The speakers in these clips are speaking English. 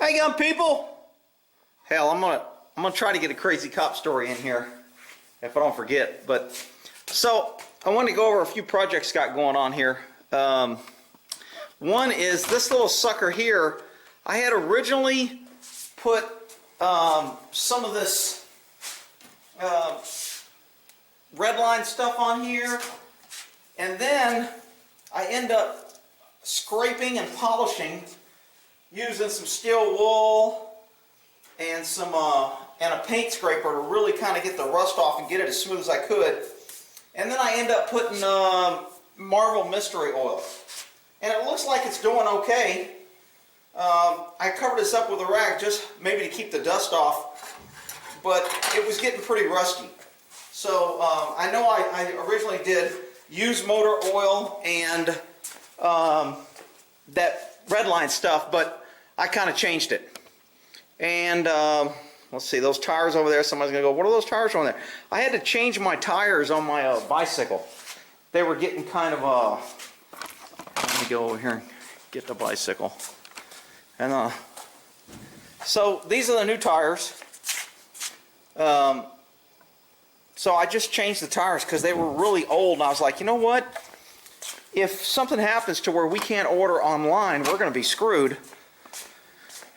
How you going, people? Hell, I'm gonna try to get a crazy cop story in here if I don't forget. But so I want to go over a few projects got going on here. One is this little sucker here. I had originally put some of this red line stuff on here, and then I end up scraping and polishing using some steel wool and some and a paint scraper to really kind of get the rust off and get it as smooth as I could. And then I end up putting Marvel Mystery Oil, and it looks like it's doing okay. I covered this up with a rag just maybe to keep the dust off, but it was getting pretty rusty. So I know I originally did use motor oil and that red line stuff, but I kind of changed it. And let's see, those tires over there, somebody's gonna go, what are those tires on there? I had to change my tires on my bicycle. They were getting kind of let me go over here and get the bicycle. And so these are the new tires. So I just changed the tires because they were really old, and I was like, you know what? If something happens to where we can't order online, we're going to be screwed.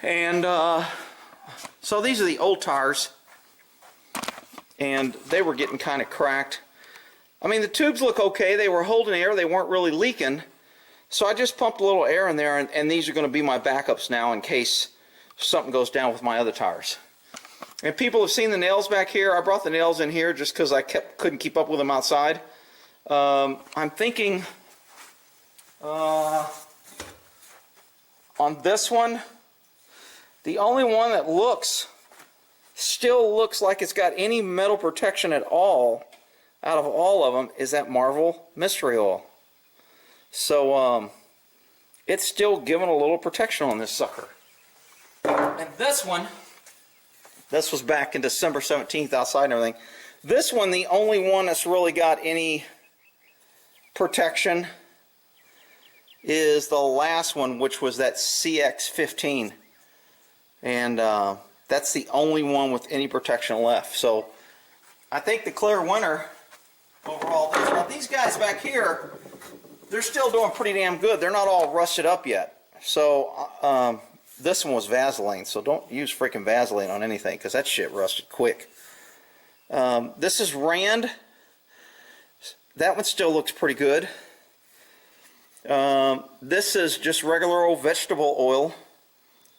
And so these are the old tires, and they were getting kind of cracked. I mean, the tubes look okay. They were holding air. They weren't really leaking. So I just pumped a little air in there, and these are going to be my backups now in case something goes down with my other tires. And people have seen the nails back here. I brought the nails in here just because I couldn't keep up with them outside. I'm thinking on this one, the only one that still looks like it's got any metal protection at all out of all of them is that Marvel Mystery Oil. So it's still giving a little protection on this sucker. And this one, this was back in December 17th outside and everything. This one, the only one that's really got any protection is the last one, which was that CX15. And that's the only one with any protection left. So I think the clear winner overall. Now these guys back here, they're still doing pretty damn good. They're not all rusted up yet. So this one was Vaseline, so don't use freaking Vaseline on anything because that shit rusted quick. This is Rand. That one still looks pretty good. This is just regular old vegetable oil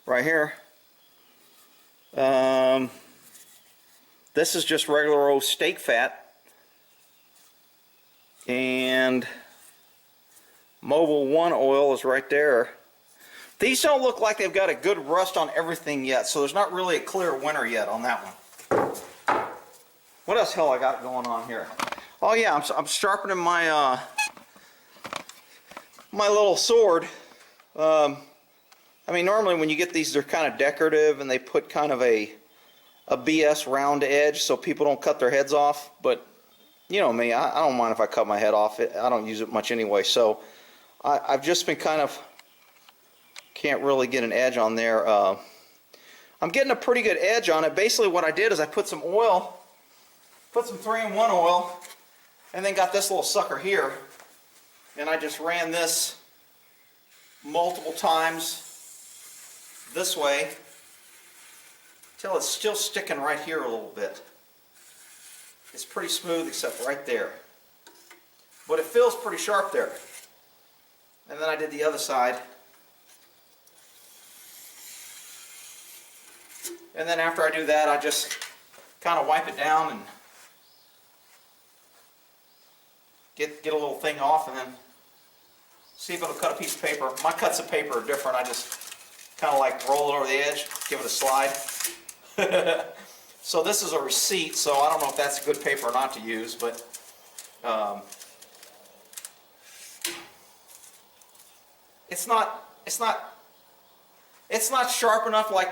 right here. This is just regular old steak fat. And Mobil 1 oil is right there. These don't look like they've got a good rust on everything yet, so there's not really a clear winner yet on that one. What else hell I got going on here? Oh yeah, I'm sharpening my my little sword. I mean, normally when you get these, they're kind of decorative, and they put kind of a BS round edge so people don't cut their heads off. But you know me, I don't mind if I cut my head off. I don't use it much anyway, so I've just been kind of, can't really get an edge on there. I'm getting a pretty good edge on it. Basically what I did is I put some oil, put some 3-in-1 oil, and then got this little sucker here, and I just ran this multiple times this way till it's still sticking right here a little bit. It's pretty smooth except right there, but it feels pretty sharp there. And then I did the other side. And then after I do that, I just kind of wipe it down and get a little thing off, and then see if it'll cut a piece of paper. My cuts of paper are different. I just kind of like roll it over the edge, give it a slide. So this is a receipt, so I don't know if that's a good paper or not to use, but it's not sharp enough. Like,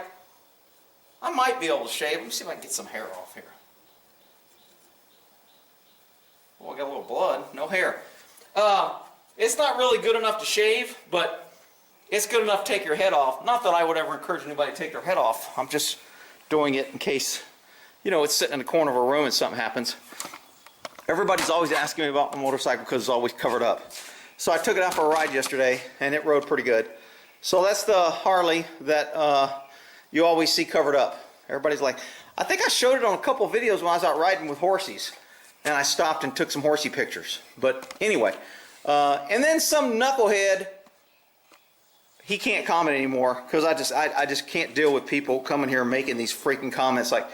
I might be able to shave. Let me see if I can get some hair off here. Well, I got a little blood, no hair. It's not really good enough to shave, but it's good enough to take your head off. Not that I would ever encourage anybody to take their head off. I'm just doing it in case, you know, it's sitting in the corner of a room and something happens. Everybody's always asking me about the motorcycle because it's always covered up. So I took it out for a ride yesterday and it rode pretty good. So that's the Harley that you always see covered up. Everybody's like, I think I showed it on a couple of videos when I was out riding with horsies. And I stopped and took some horsey pictures. But anyway, and then some knucklehead, he can't comment anymore because I just can't deal with people coming here and making these freaking comments like,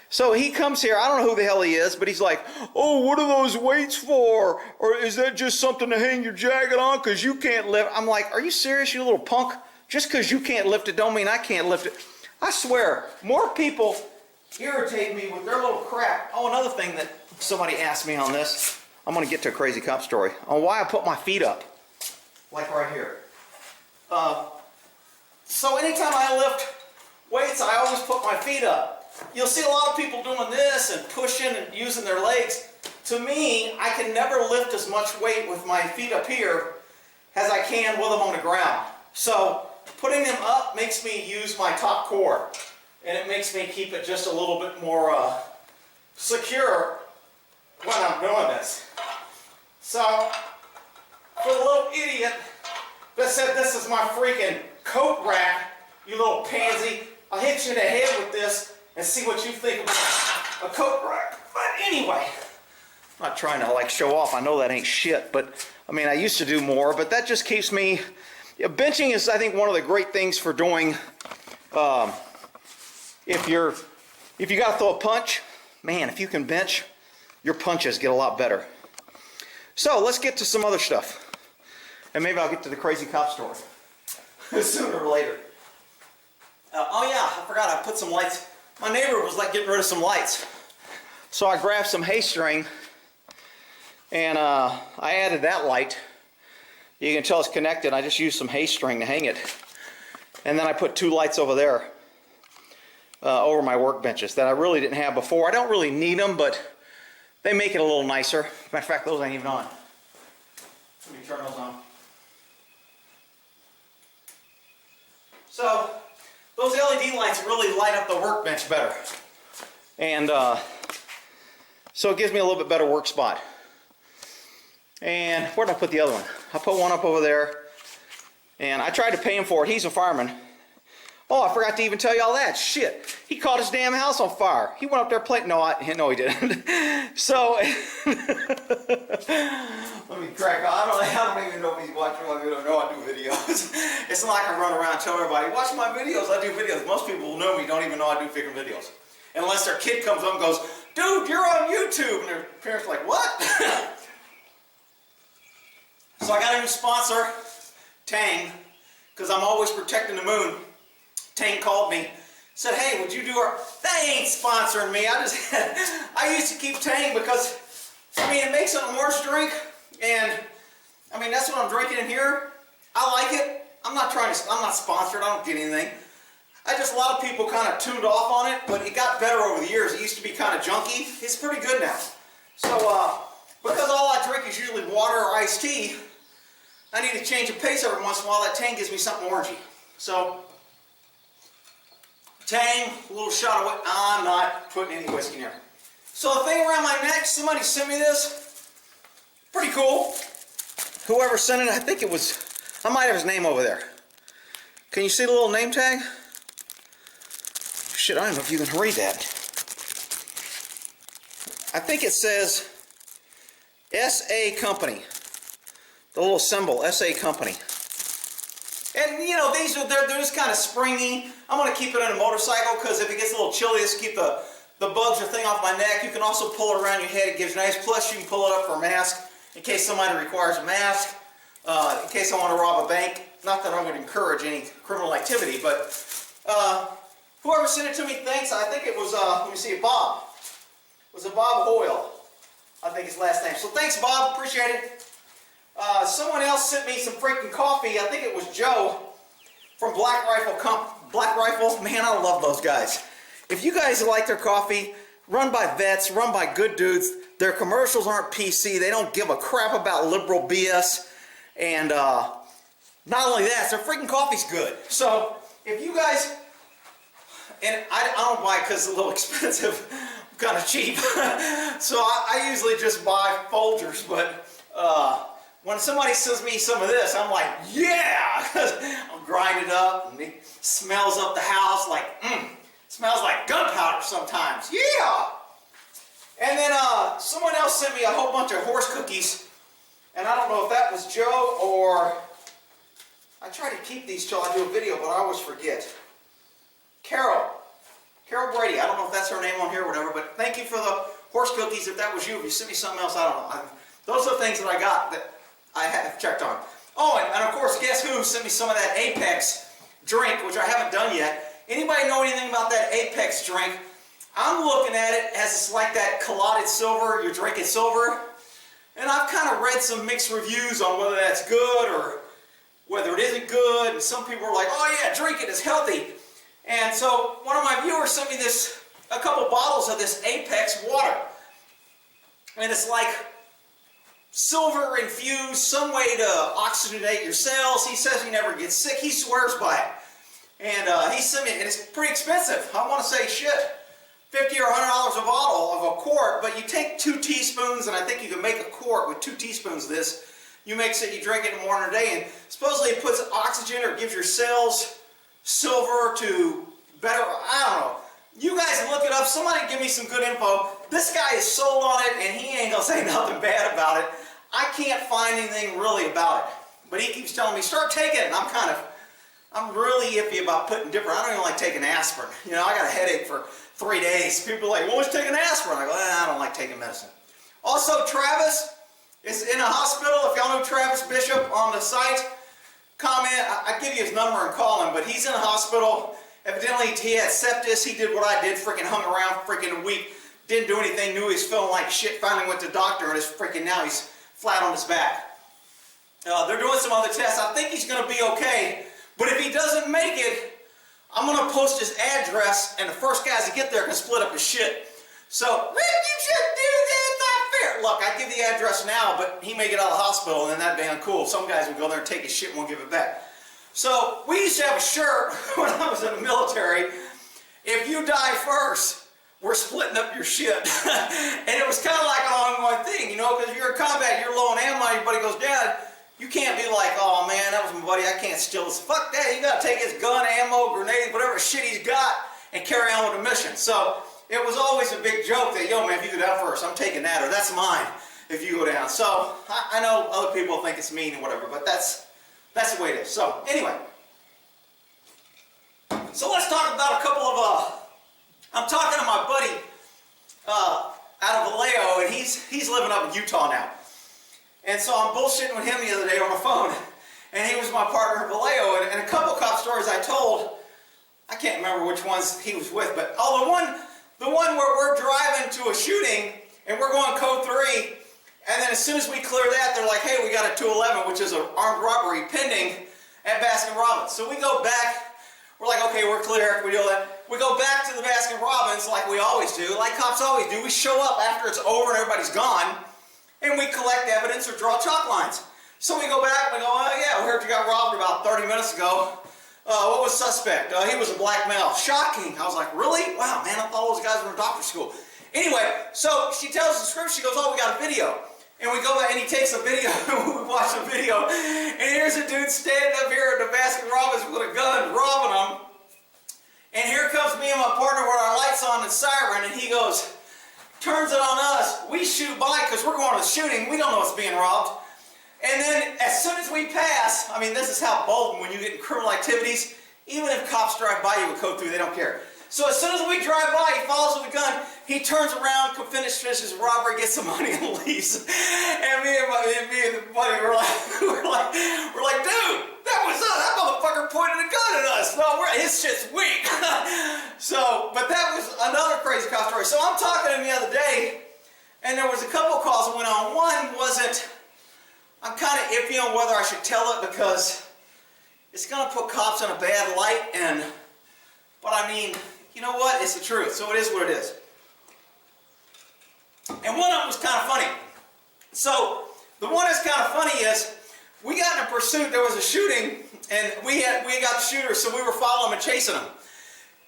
so he comes here, I don't know who the hell he is, but he's like, oh, what are those weights for? Or is that just something to hang your jacket on because you can't lift? I'm like, are you serious, you little punk? Just because you can't lift it don't mean I can't lift it. I swear, more people irritate me with their little crap. Oh, another thing that somebody asked me on this, I'm going to get to a crazy cop story, on why I put my feet up, like right here. So anytime I lift weights, I always put my feet up. You'll see a lot of people doing this and pushing and using their legs. To me, I can never lift as much weight with my feet up here as I can with them on the ground. So putting them up makes me use my top core, and it makes me keep it just a little bit more secure when I'm doing this. So for the little idiot that said this is my freaking coat rack, you little pansy, I'll hit you in the head with this and see what you think about a coat rack. But anyway, I'm not trying to like show off. I know that ain't shit, but I mean, I used to do more, but that just keeps me, benching is, I think, one of the great things for doing, if you got to throw a punch, man, if you can bench, your punches get a lot better. So let's get to some other stuff. And maybe I'll get to the crazy cop story sooner or later. Oh yeah, I forgot I put some lights. My neighbor was like getting rid of some lights. So I grabbed some hay string and I added that light. You can tell it's connected. I just used some hay string to hang it. And then I put two lights over there over my workbenches that I really didn't have before. I don't really need them, but they make it a little nicer. Matter of fact, those ain't even on. Let me turn those on. So those LED lights really light up the workbench better. And so it gives me a little bit better work spot. And where did I put the other one? I put one up over there. And I tried to pay him for it. He's a fireman. Oh, I forgot to even tell you all that. Shit. He caught his damn house on fire. He went up there playing. No, he didn't. So, let me crack on. I don't even know if he's watching my video. No, I do videos. It's not like I run around and tell everybody, watch my videos. I do videos. Most people who know me don't even know I do freaking videos. Unless their kid comes up and goes, dude, you're on YouTube. And their parents are like, what? So I got a new sponsor, Tang, because I'm always protecting the moon. Tang called me, said, hey, would you do our, they ain't sponsoring me. I used to keep Tang because, I mean, it makes an orange drink, and, I mean, that's what I'm drinking in here. I like it. I'm not sponsored. I don't get anything. A lot of people kind of tuned off on it, but it got better over the years. It used to be kind of junky. It's pretty good now. So, because all I drink is usually water or iced tea, I need to change the pace every once in a while. That Tang gives me something orangey. So, Tang, a little shot of whiskey. I'm not putting any whiskey in here. So the thing around my neck, somebody sent me this. Pretty cool. Whoever sent it, I think it was, I might have his name over there. Can you see the little name tag? Shit, I don't know if you can read that. I think it says SA Company. The little symbol, SA Company. And you know, they're just kind of springy. I'm going to keep it on a motorcycle because if it gets a little chilly, this keep the bugs or thing off my neck. You can also pull it around your head. It gives you nice. Plus, you can pull it up for a mask in case somebody requires a mask. In case I want to rob a bank. Not that I would encourage any criminal activity, but whoever sent it to me, thanks. I think it was, let me see, Bob. It was a Bob Hoyle. I think his last name. So thanks, Bob. Appreciate it. Someone else sent me some freaking coffee. I think it was Joe from Black Rifle. Man, I love those guys. If you guys like their coffee, run by vets, run by good dudes. Their commercials aren't PC. They don't give a crap about liberal BS. And Not only that, their freaking coffee's good. So if you guys, and I don't buy it because it's a little expensive, kind of cheap. So I usually just buy Folgers, but when somebody sends me some of this, I'm like, yeah! I'll grind it up, and it smells up the house like, smells like gunpowder sometimes, yeah! And then someone else sent me a whole bunch of horse cookies, and I don't know if that was Joe or, I try to keep these till I do a video, but I always forget. Carol Brady, I don't know if that's her name on here or whatever, but thank you for the horse cookies. If that was you, if you sent me something else, I don't know. Those are the things that I got that I have checked on. Oh, and of course, guess who sent me some of that Apex drink, which I haven't done yet. Anybody know anything about that Apex drink? I'm looking at it as it's like that clotted silver, you're drinking silver. And I've kind of read some mixed reviews on whether that's good or whether it isn't good. And some people are like, oh yeah, drink it, it's healthy. And so one of my viewers sent me a couple bottles of this Apex water. And it's like silver infused, some way to oxygenate your cells. He says he never gets sick. He swears by it. And he sent me, and it's pretty expensive. I want to say shit, $50 or $100 a bottle of a quart, but you take 2 teaspoons, and I think you can make a quart with 2 teaspoons of this. You mix it, you drink it in the morning or day, and supposedly it puts oxygen or gives your cells silver to better, I don't know. You guys look it up. Somebody give me some good info. This guy is sold on it, and he ain't gonna say nothing bad about it. I can't find anything really about it. But he keeps telling me, start taking it, and I'm really iffy about putting different. I don't even like taking aspirin. You know, I got a headache for 3 days. People are like, well, let's take an aspirin. I go, I don't like taking medicine. Also, Travis is in a hospital. If y'all know Travis Bishop on the site, comment. I give you his number and call him, but he's in a hospital. Evidently, he had sepsis. He did what I did, freaking hung around freaking a week, didn't do anything, knew he was feeling like shit, finally went to the doctor, and now he's flat on his back. They're doing some other tests. I think he's going to be okay, but if he doesn't make it, I'm going to post his address, and the first guys to get there can split up his shit. So, you should do that, it's not fair. Look, I give the address now, but he may get out of the hospital, and then that'd be uncool. Some guys would go there and take his shit and won't give it back. So, we used to have a shirt when I was in the military. If you die first, we're splitting up your shit. And it was kind of like an ongoing thing, you know, because if you're in combat, you're low on ammo, everybody goes down. You can't be like, oh man, that was my buddy, I can't steal this. Fuck that, you gotta take his gun, ammo, grenades, whatever shit he's got, and carry on with the mission. So, it was always a big joke that, yo man, if you go down first, I'm taking that, or that's mine if you go down. So, I know other people think it's mean and whatever, but that's the way it is. So, anyway. So let's talk about a couple of, I'm talking to my buddy out of Vallejo, and he's living up in Utah now. And so I'm bullshitting with him the other day on the phone, and he was my partner in Vallejo, and a couple cop stories I told, I can't remember which ones he was with, but the one where we're driving to a shooting, and we're going code 3, and then as soon as we clear that, they're like, hey, we got a 211, which is an armed robbery pending at Baskin-Robbins. So we go back, we're like, okay, we're clear, we do that. We go back to the Baskin-Robbins like we always do, like cops always do. We show up after it's over and everybody's gone, and we collect evidence or draw chalk lines. So we go back and we go, oh yeah, we heard you got robbed about 30 minutes ago. What was suspect? He was a black male. Shocking. I was like, really? Wow, man, I thought all those guys were in doctor school. Anyway, so she tells the script, she goes, oh, we got a video. And we go back and he takes a video, we watch the video, and here's a dude standing up here at the Baskin-Robbins with a gun, robbing them. And here comes me and my partner with our lights on and siren, and he goes, turns it on us. We shoot by because we're going to the shooting. We don't know what's being robbed. And then as soon as we pass, I mean, this is how bold when you get in criminal activities, even if cops drive by you with code 3, they don't care. So as soon as we drive by, he follows with a gun, he turns around, finishes robbery, gets some money, and leaves. And me and the buddy were like, dude, that was us. That motherfucker pointed a gun at us. No, his shit's weak. So, but that was another crazy cop story. So I'm talking to him the other day, and there was a couple calls that went on. One wasn't, I'm kind of iffy on whether I should tell it because it's going to put cops in a bad light, but I mean, you know what? It's the truth, so it is what it is. And one of them was kind of funny. So, the one that's kind of funny is, we got in a pursuit. There was a shooting, and we got the shooter, so we were following him and chasing him.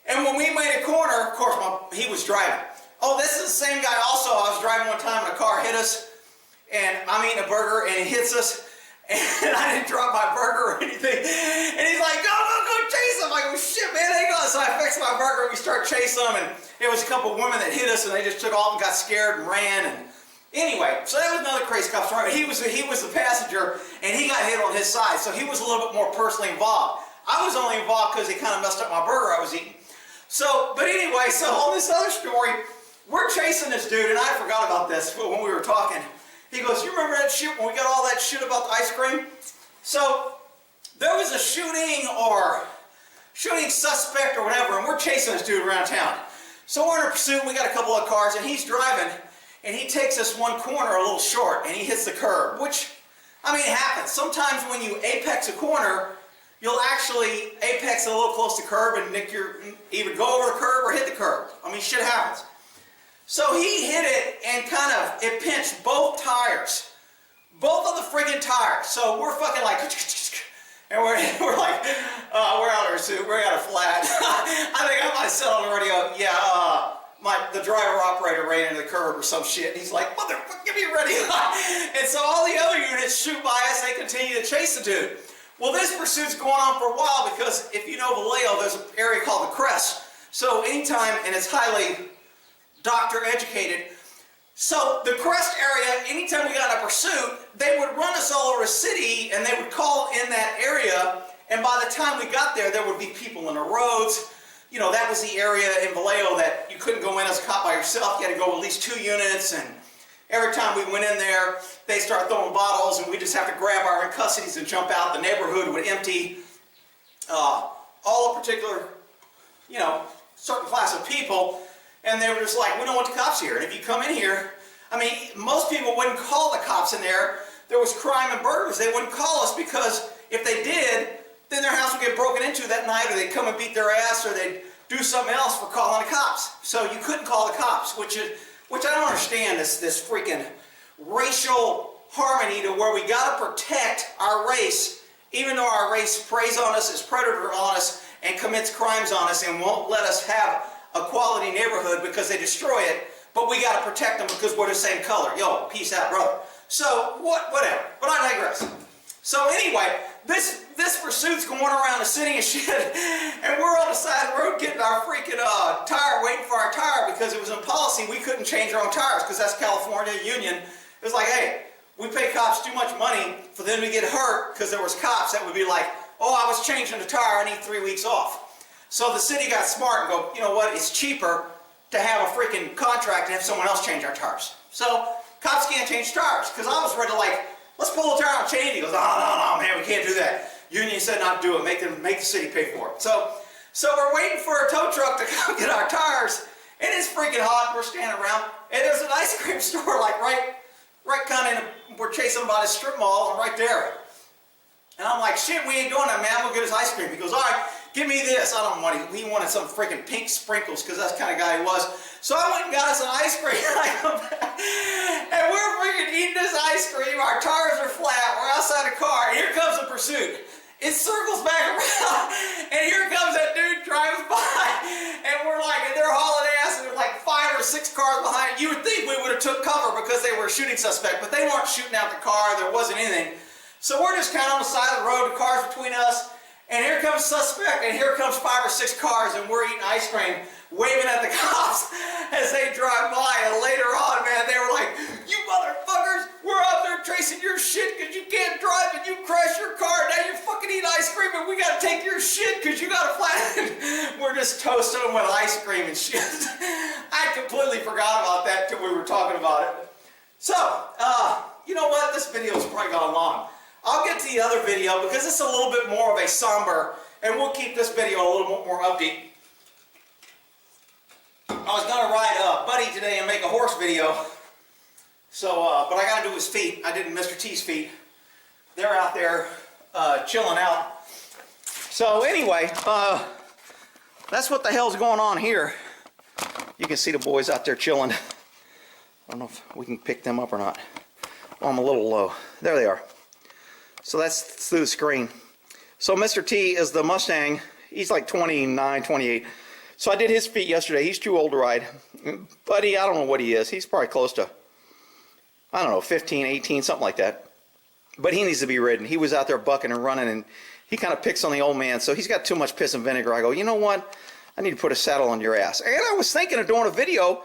And when we made a corner, of course, he was driving. Oh, this is the same guy also. I was driving one time and a car hit us, and I'm eating a burger, and he hits us, and I didn't drop my burger or anything. And he's like, go chase him. I go, shit, man, hang on. So I fixed my burger, and we start chasing him, and it was a couple of women that hit us, and they just took off and got scared and ran. And anyway, so that was another crazy cop story. He was the passenger, and he got hit on his side, so he was a little bit more personally involved. I was only involved because he kind of messed up my burger I was eating. So, but anyway, so on this other story, we're chasing this dude, and I forgot about this when we were talking. He goes, you remember that shit when we got all that shit about the ice cream? So, there was a shooting suspect or whatever, and we're chasing this dude around town. So we're in a pursuit, we got a couple of cars, and he's driving, and he takes us one corner a little short, and he hits the curb, which, I mean, it happens. Sometimes when you apex a corner, you'll actually apex a little close to curb and either go over the curb or hit the curb. I mean, shit happens. So he hit it and it pinched both tires. Both of the friggin' tires. So we're fucking like, and we're like, we're out of pursuit, we're out of flat. I think I might have said on the radio, yeah, the driver operator ran into the curb or some shit. And he's like, motherfucker, get me ready. And so all the other units shoot by us, they continue to chase the dude. Well, this pursuit's going on for a while because if you know Vallejo, there's an area called the Crest. So anytime, and it's highly doctor educated. So the Crest area, anytime we got in a pursuit, they would run us all over the city and they would call in that area. And by the time we got there, there would be people in the roads. You know, that was the area in Vallejo that you couldn't go in as a cop by yourself. You had to go at least 2 units. And every time we went in there, they start throwing bottles and we just have to grab our in custodies and jump out. The neighborhood would empty. All a particular, certain class of people. And they were just like, we don't want the cops here. And if you come in here, I mean, most people wouldn't call the cops in there. There was crime and burglars. They wouldn't call us because if they did, then their house would get broken into that night, or they'd come and beat their ass, or they'd do something else for calling the cops. So you couldn't call the cops, which I don't understand, this freaking racial harmony to where we got to protect our race, even though our race preys on us, is predator on us, and commits crimes on us, and won't let us have a quality neighborhood because they destroy it, but we got to protect them because we're the same color. Yo, peace out, brother. So, whatever. But I digress. So anyway, this pursuit's going around the city and shit, and we're on the side of the road getting our freaking tire, waiting for our tire because it was in policy we couldn't change our own tires because that's California Union. It was like, hey, we pay cops too much money for them to get hurt because there was cops that would be like, oh, I was changing the tire, I need 3 weeks off. So the city got smart and go, you know what, it's cheaper to have a freaking contract and have someone else change our tires. So cops can't change tires because I was ready to let's pull the tire and change it. He goes, no, man, we can't do that. Union said not to do it, make the city pay for it. So we're waiting for a tow truck to come get our tires, and it's freaking hot, we're standing around, and there's an ice cream store right kind of, we're chasing by the strip mall and right there. And I'm like, shit, we ain't doing that, man, we'll get his ice cream. He goes, all right, give me this. I don't want it. He wanted some freaking pink sprinkles because that's the kind of guy he was. So I went and got us an ice cream. I come back, and we're freaking eating this ice cream. Our tires are flat. We're outside the car, and here comes the pursuit. It circles back around, and here comes that dude driving by, and we're like, and they're hauling ass, and there's like 5 or 6 cars behind. You would think we would have took cover because they were a shooting suspect, but they weren't shooting out the car. There wasn't anything. So we're just kind of on the side of the road, the cars between us. And here comes suspect, and here comes 5 or 6 cars, and we're eating ice cream, waving at the cops as they drive by. And later on, man, they were like, you motherfuckers, we're out there tracing your shit because you can't drive and you crash your car. Now you're fucking eating ice cream, and we got to take your shit because you got a flat. We're just toasting them with ice cream and shit. I completely forgot about that till we were talking about it. So, you know what? This video's probably gone long. I'll get to the other video because it's a little bit more of a somber, and we'll keep this video a little more upbeat. I was going to ride Buddy today and make a horse video, so but I got to do his feet. I did Mr. T's feet. They're out there chilling out. So anyway, that's what the hell's going on here. You can see the boys out there chilling. I don't know if we can pick them up or not. Oh, I'm a little low. There they are. So that's through the screen. So Mr. T is the Mustang. He's like 29, 28. So I did his feet yesterday. He's too old to ride. Buddy, I don't know what he is. He's probably close to, I don't know, 15, 18, something like that. But he needs to be ridden. He was out there bucking and running, and he kind of picks on the old man. So he's got too much piss and vinegar. I go, you know what? I need to put a saddle on your ass. And I was thinking of doing a video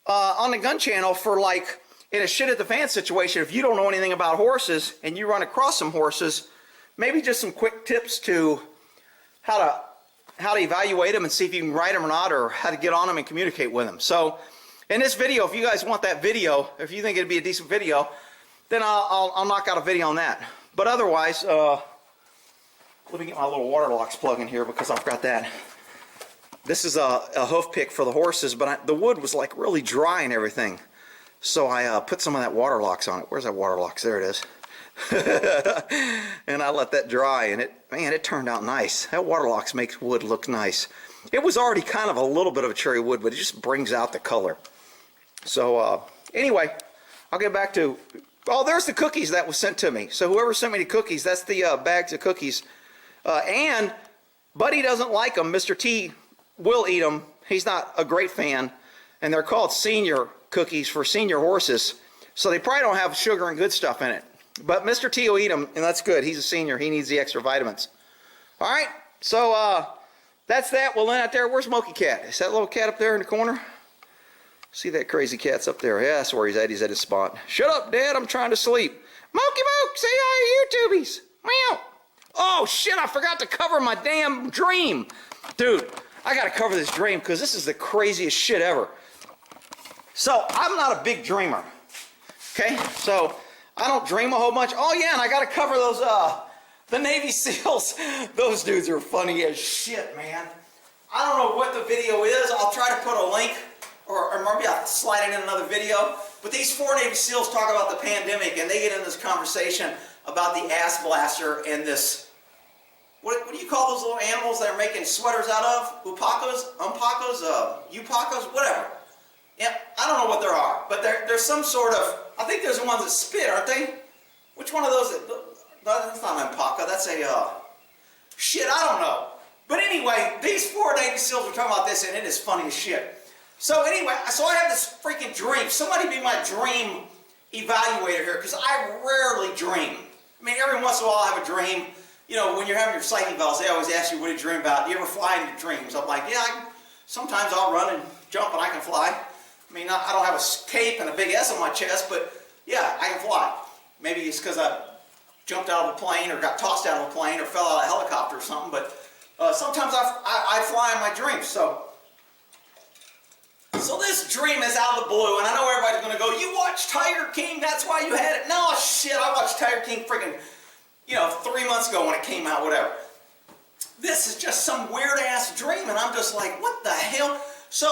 on the gun channel for like, in a shit at the fan situation, if you don't know anything about horses and you run across some horses, maybe just some quick tips to how to evaluate them and see if you can ride them or not, or how to get on them and communicate with them. So in this video, if you guys want that video, if you think it'd be a decent video, then I'll knock out a video on that. But otherwise, let me get my little water locks plug in here because I forgot that. This is a hoof pick for the horses, but the wood was like really dry and everything. So I put some of that water locks on it. Where's that water locks? There it is. And I let that dry, and it turned out nice. That water locks makes wood look nice. It was already kind of a little bit of a cherry wood, but it just brings out the color. So anyway, I'll get back to, oh, there's the cookies that was sent to me. So whoever sent me the cookies, that's the bags of cookies. And Buddy doesn't like them. Mr. T will eat them. He's not a great fan, and they're called senior cookies for senior horses, so they probably don't have sugar and good stuff in it. But Mr. T will eat them, and that's good. He's a senior. He needs the extra vitamins. All right, so that's that. Well, then out there, where's Smokey Cat? Is that little cat up there in the corner? See that crazy cat's up there? Yeah, that's where he's at. He's at his spot. Shut up, Dad. I'm trying to sleep. Mokey Moke, say hi to YouTubies. Meow. Oh, shit, I forgot to cover my damn dream. Dude, I got to cover this dream because this is the craziest shit ever. So, I'm not a big dreamer, okay? So, I don't dream a whole bunch. Oh, yeah, and I got to cover those, the Navy SEALs. Those dudes are funny as shit, man. I don't know what the video is. I'll try to put a link, or maybe I'll slide it in another video. But these 4 Navy SEALs talk about the pandemic, and they get in this conversation about the ass blaster and this, what do you call those little animals that are making sweaters out of? Upacos, Upacos, whatever. Yeah, I don't know what there are, but there's some sort of, I think there's the ones that spit, aren't they? Which one of those, that's not an alpaca, that's a, shit, I don't know. But anyway, these 4 Navy SEALs were talking about this, and it is funny as shit. So anyway, so I have this freaking dream. Somebody be my dream evaluator here, because I rarely dream. I mean, every once in a while I have a dream. You know, when you're having your psyche evals, they always ask you, what do you dream about? Do you ever fly in your dreams? I'm like, yeah, sometimes I'll run and jump and I can fly. I mean, I don't have a cape and a big S on my chest, but yeah, I can fly. Maybe it's because I jumped out of a plane or got tossed out of a plane or fell out of a helicopter or something, but sometimes I fly in my dreams. So this dream is out of the blue, and I know everybody's going to go, you watched Tiger King, that's why you had it. No, shit, I watched Tiger King freaking, 3 months ago when it came out, whatever. This is just some weird-ass dream, and I'm just like, what the hell? So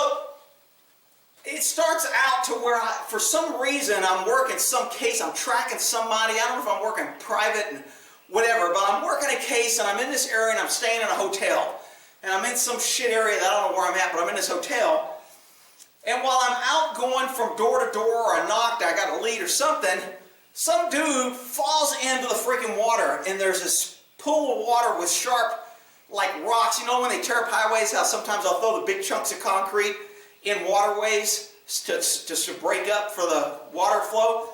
it starts out to where, for some reason, I'm working some case, I'm tracking somebody, I don't know if I'm working private and whatever, but I'm working a case, and I'm in this area, and I'm staying in a hotel. And I'm in some shit area that I don't know where I'm at, but I'm in this hotel. And while I'm out going from door to door, or I knocked, I got a lead or something, some dude falls into the freaking water, and there's this pool of water with sharp, like rocks. You know when they tear up highways, how sometimes they'll throw the big chunks of concrete in waterways to break up for the water flow?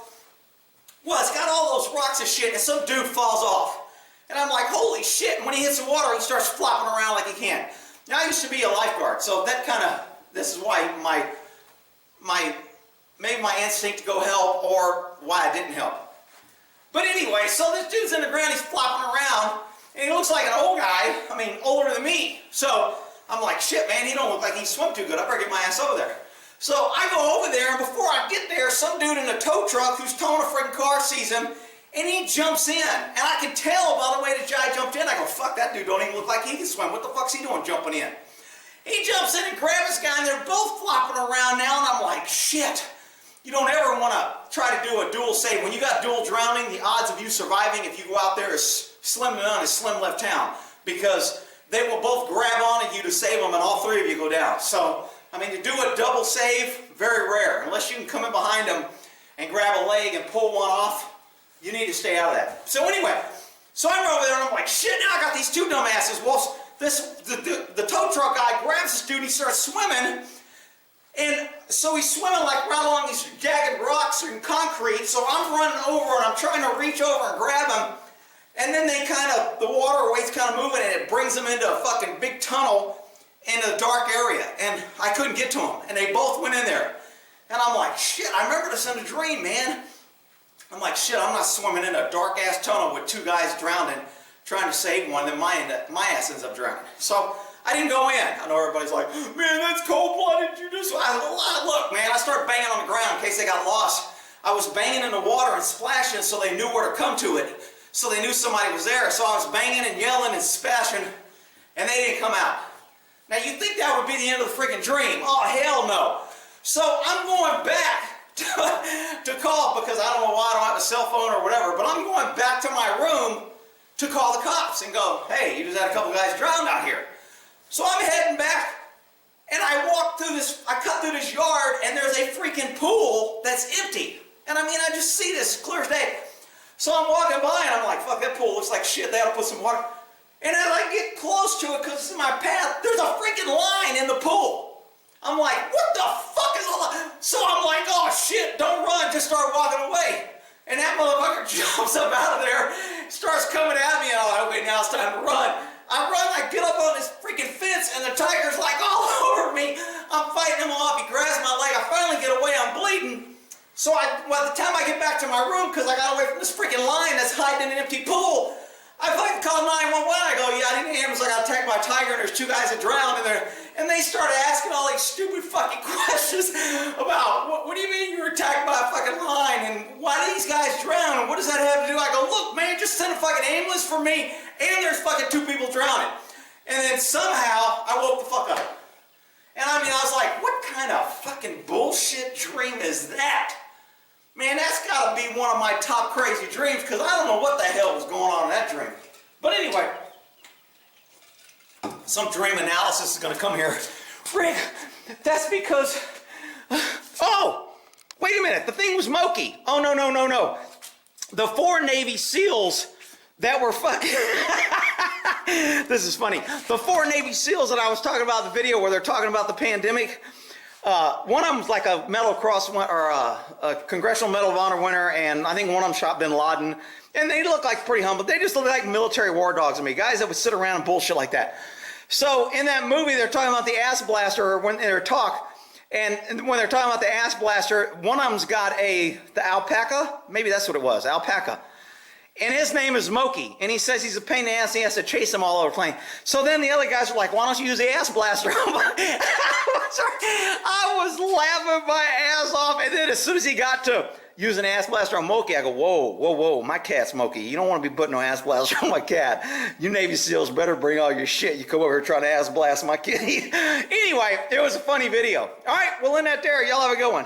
Well, it's got all those rocks and shit, and some dude falls off. And I'm like, holy shit, and when he hits the water, he starts flopping around like he can. Now, I used to be a lifeguard, so that kind of, this is why maybe my instinct to go help, or why I didn't help. But anyway, so this dude's in the ground, he's flopping around, and he looks like an old guy, I mean, older than me. So I'm like, shit, man, he don't look like he swim too good. I better get my ass over there. So I go over there, and before I get there, some dude in a tow truck who's towing a freaking car sees him, and he jumps in. And I can tell by the way the guy jumped in, I go, fuck, that dude don't even look like he can swim. What the fuck's he doing jumping in? He jumps in and grabs this guy, and they're both flopping around now, and I'm like, shit. You don't ever want to try to do a dual save. When you got dual drowning, the odds of you surviving if you go out there is slim to none, is slim left town. Because they will both grab onto you to save them, and all 3 of you go down. So, I mean, to do a double save, very rare. Unless you can come in behind them and grab a leg and pull one off, you need to stay out of that. So anyway, So I'm over there and I'm like, shit, now I got these two dumbasses. Well, the tow truck guy grabs this dude and he starts swimming. And so he's swimming like right along these jagged rocks and concrete. So I'm running over and I'm trying to reach over and grab him. And then the waterway's kind of moving and it brings them into a fucking big tunnel in a dark area. And I couldn't get to them. And they both went in there. And I'm like, shit, I remember this in a dream, man. I'm like, shit, I'm not swimming in a dark-ass tunnel with two guys drowning, trying to save one, then my ass ends up drowning. So I didn't go in. I know everybody's like, man, that's cold-blooded. You just, look, man, I started banging on the ground in case they got lost. I was banging in the water and splashing so they knew where to come to it. So they knew somebody was there. So I was banging and yelling and splashing, and they didn't come out. Now, you'd think that would be the end of the freaking dream. Oh, hell no. So I'm going back to call, because I don't know why I don't have a cell phone or whatever, but I'm going back to my room to call the cops and go, hey, you just had a couple guys drowned out here. So I'm heading back, and I cut through this yard, and there's a freaking pool that's empty. And I mean, I just see this clear as day. So I'm walking by, and I'm like, fuck, that pool looks like shit. They ought to put some water. And as I get close to it, because it's in my path, there's a freaking line in the pool. I'm like, what the fuck is all that? So I'm like, oh shit, don't run, just start walking away. And that motherfucker jumps up out of there, starts coming at me, and I'm like, okay, now it's time to run. I run, I get up on this freaking fence, and the tiger's like all over me. I'm fighting him off, he grabs my leg, I finally get away, I'm bleeding. So by the time I get back to my room, because I got away from this freaking line that's hiding in an empty pool, I fucking call 911. I go, yeah, I need an ambulance. I got attacked by a tiger, and there's two guys that drowned in there. And they started asking all these stupid fucking questions about, what do you mean you were attacked by a fucking lion? And why do these guys drown? And what does that have to do? I go, look, man, just send a fucking ambulance for me, and there's fucking two people drowning. And then somehow, I woke the fuck up. And I mean, I was like, what kind of fucking bullshit dream is that? Man, that's got to be one of my top crazy dreams, because I don't know what the hell was going on in that dream. But anyway, some dream analysis is going to come here. Rick, that's because... Oh, wait a minute. The thing was Moki. Oh, no. The 4 Navy SEALs that were fucking... This is funny. The 4 Navy SEALs that I was talking about in the video where they're talking about the pandemic... one of them's like a Medal Cross or a Congressional Medal of Honor winner, and I think one of them shot bin Laden. And they look like pretty humble. They just look like military war dogs to me, guys that would sit around and bullshit like that. So in that movie, they're talking about the ass blaster when they're and when they're talking about the ass blaster, one of them's got the alpaca. Maybe that's what it was, alpaca. And his name is Moki, and he says he's a pain in the ass, and he has to chase him all over the plane. So then the other guys were like, why don't you use the ass blaster? I was laughing my ass off, and then as soon as he got to using ass blaster on Moki, I go, whoa, my cat's Moki. You don't want to be putting no ass blaster on my cat. You Navy SEALs better bring all your shit. You come over here trying to ass blast my kitty. Anyway, it was a funny video. All right, we'll end that there. Y'all have a good one.